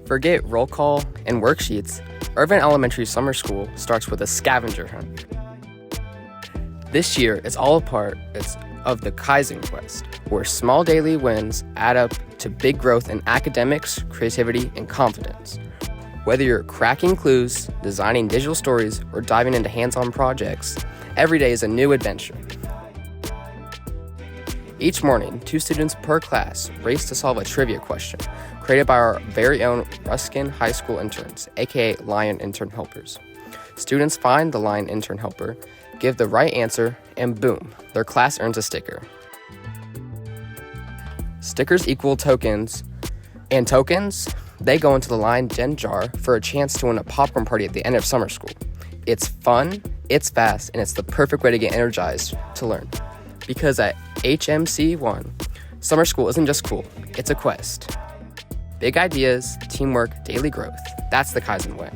Forget roll call and worksheets. Ervin Elementary Summer School starts with a scavenger hunt. This year is all a part of the Kaizen quest, where small daily wins add up to big growth in academics, creativity, and confidence. Whether you're cracking clues, designing digital stories, or diving into hands-on projects, every day is a new adventure. Each morning, 2 students per class race to solve a trivia question created by our very own Ruskin High School interns, aka Lion Intern Helpers. Students find the Lion Intern Helper, give the right answer, and boom, their class earns a sticker. Stickers equal tokens, and tokens, they go into the Lion Den jar for a chance to win a popcorn party at the end of summer school. It's fun, it's fast, and it's the perfect way to get energized to learn. Because at HMC-1, summer school isn't just cool, it's a quest. Big ideas, teamwork, daily growth. That's the Kaizen way.